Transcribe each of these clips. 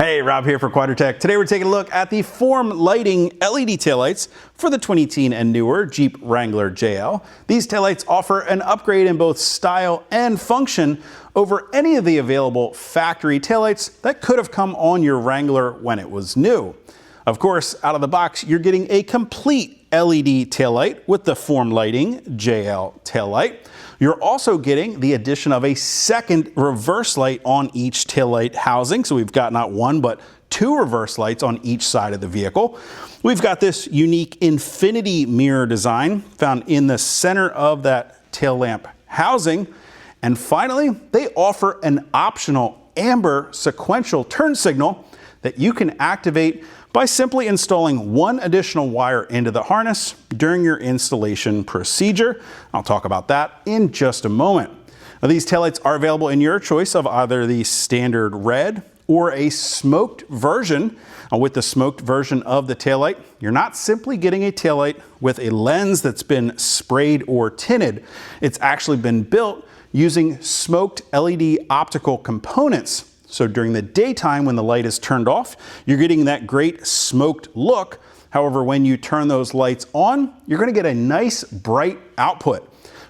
Hey, Rob here for Quadratec. Today we're taking a look at the form lighting LED taillights for the 2010 and newer Jeep Wrangler JL. These taillights offer an upgrade in both style and function over any of the available factory taillights that could have come on your Wrangler when it was new. Of course, out of the box, you're getting a complete LED taillight with the form lighting JL taillight. You're also getting the addition of a second reverse light on each taillight housing. So we've got not one, but two reverse lights on each side of the vehicle. We've got this unique infinity mirror design found in the center of that tail lamp housing. And finally, they offer an optional amber sequential turn signal that you can activate by simply installing one additional wire into the harness during your installation procedure. I'll talk about that in just a moment. Now, these taillights are available in your choice of either the standard red or a smoked version. With the smoked version of the taillight, you're not simply getting a taillight with a lens that's been sprayed or tinted. It's actually been built using smoked LED optical components. So during the daytime when the light is turned off, you're getting that great smoked look. However, when you turn those lights on, you're going to get a nice bright output.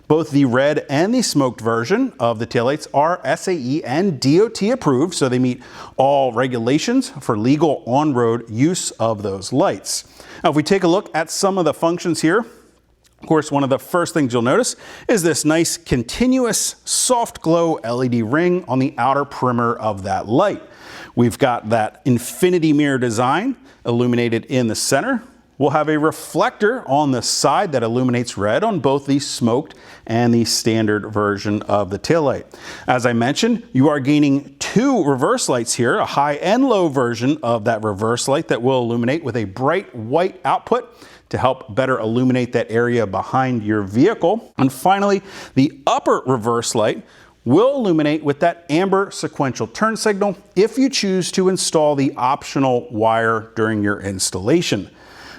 Both the red and the smoked version of the taillights are SAE and DOT approved, so they meet all regulations for legal on-road use of those lights. Now, if we take a look at some of the functions here, of course, one of the first things you'll notice is this nice continuous soft glow LED ring on the outer perimeter of that light. We've got that infinity mirror design illuminated in the center. We'll have a reflector on the side that illuminates red on both the smoked and the standard version of the taillight. As I mentioned, you are gaining two reverse lights here, a high and low version of that reverse light that will illuminate with a bright white output to help better illuminate that area behind your vehicle. And finally, the upper reverse light will illuminate with that amber sequential turn signal if you choose to install the optional wire during your installation.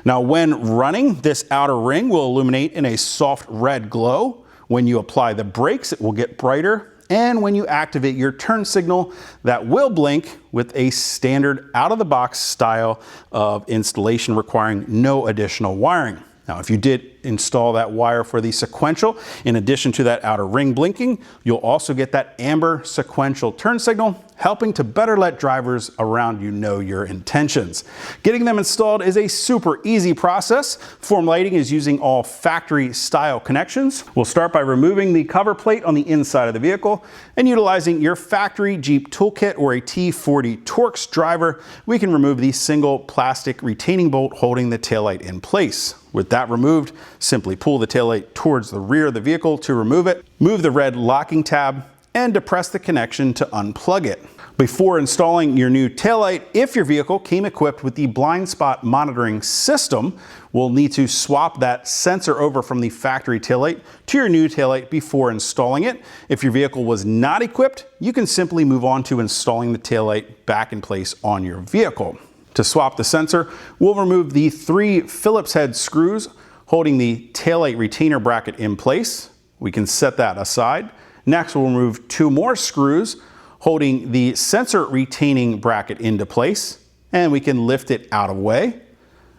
Now, when running, this outer ring will illuminate in a soft red glow. When you apply the brakes, it will get brighter. And when you activate your turn signal, that will blink with a standard out-of-the-box style of installation requiring no additional wiring. Now, if you did install that wire for the sequential, in addition to that outer ring blinking, you'll also get that amber sequential turn signal, helping to better let drivers around you know your intentions. Getting them installed is a super easy process. Form lighting is using all factory style connections. We'll start by removing the cover plate on the inside of the vehicle and utilizing your factory Jeep toolkit or a T40 Torx driver, we can remove the single plastic retaining bolt holding the taillight in place. With that removed, simply pull the taillight towards the rear of the vehicle to remove it, move the red locking tab, and depress the connection to unplug it. Before installing your new taillight, if your vehicle came equipped with the blind spot monitoring system, we'll need to swap that sensor over from the factory taillight to your new taillight before installing it. If your vehicle was not equipped, you can simply move on to installing the taillight back in place on your vehicle. To swap the sensor, we'll remove the 3 Phillips head screws holding the taillight retainer bracket in place. We can set that aside. Next, we'll remove 2 more screws holding the sensor retaining bracket into place, and we can lift it out of the way.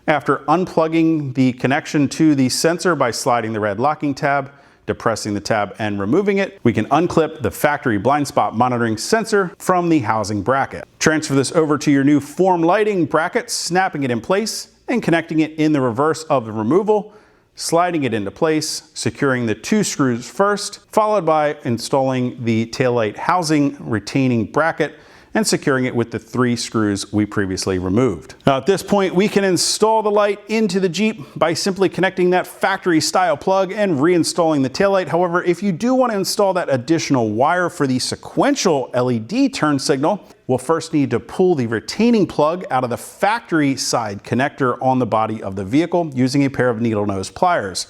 After unplugging the connection to the sensor by sliding the red locking tab, depressing the tab and removing it, we can unclip the factory blind spot monitoring sensor from the housing bracket. Transfer this over to your new form lighting bracket, snapping it in place and connecting it in the reverse of the removal, sliding it into place, securing the 2 screws first, followed by installing the taillight housing retaining bracket and securing it with the 3 screws we previously removed. Now at this point, we can install the light into the Jeep by simply connecting that factory style plug and reinstalling the taillight. However, if you do want to install that additional wire for the sequential LED turn signal, we'll first need to pull the retaining plug out of the factory side connector on the body of the vehicle using a pair of needle nose pliers.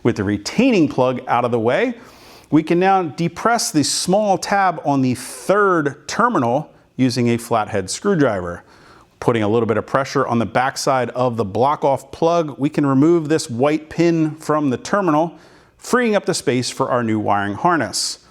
With the retaining plug out of the way, we can now depress the small tab on the 3rd terminal using a flathead screwdriver. Putting a little bit of pressure on the backside of the block-off plug, we can remove this white pin from the terminal, freeing up the space for our new wiring harness.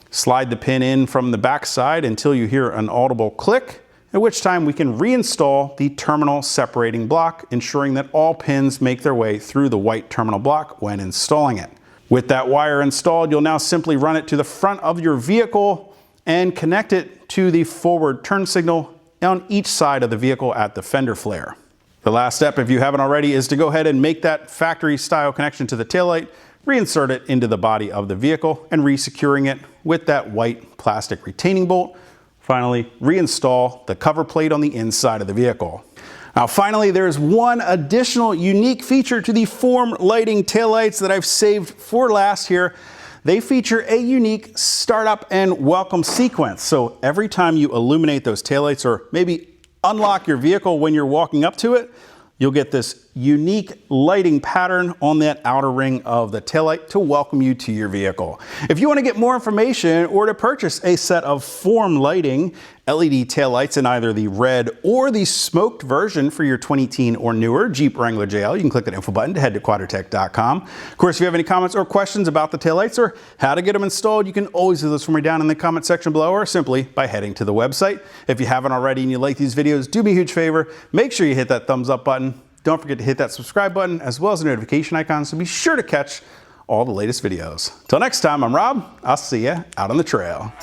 Slide the pin in from the backside until you hear an audible click, at which time we can reinstall the terminal separating block, ensuring that all pins make their way through the white terminal block when installing it. With that wire installed, you'll now simply run it to the front of your vehicle and connect it to the forward turn signal on each side of the vehicle at the fender flare. The last step, if you haven't already, is to go ahead and make that factory style connection to the taillight, reinsert it into the body of the vehicle, and re-securing it with that white plastic retaining bolt. Finally, reinstall the cover plate on the inside of the vehicle. Now finally, there's one additional unique feature to the form lighting taillights that I've saved for last here. They feature a unique startup and welcome sequence. So every time you illuminate those taillights or maybe unlock your vehicle when you're walking up to it, you'll get this unique lighting pattern on that outer ring of the taillight to welcome you to your vehicle. If you want to get more information or to purchase a set of form lighting LED taillights in either the red or the smoked version for your 2010 or newer Jeep Wrangler JL, you can click that info button to head to Quadratec.com. Of course, if you have any comments or questions about the taillights or how to get them installed, you can always do those for me down in the comment section below or simply by heading to the website. If you haven't already and you like these videos, do me a huge favor, make sure you hit that thumbs up button. Don't forget to hit that subscribe button as well as the notification icon so be sure to catch all the latest videos. Till next time, I'm Rob. I'll see you out on the trail.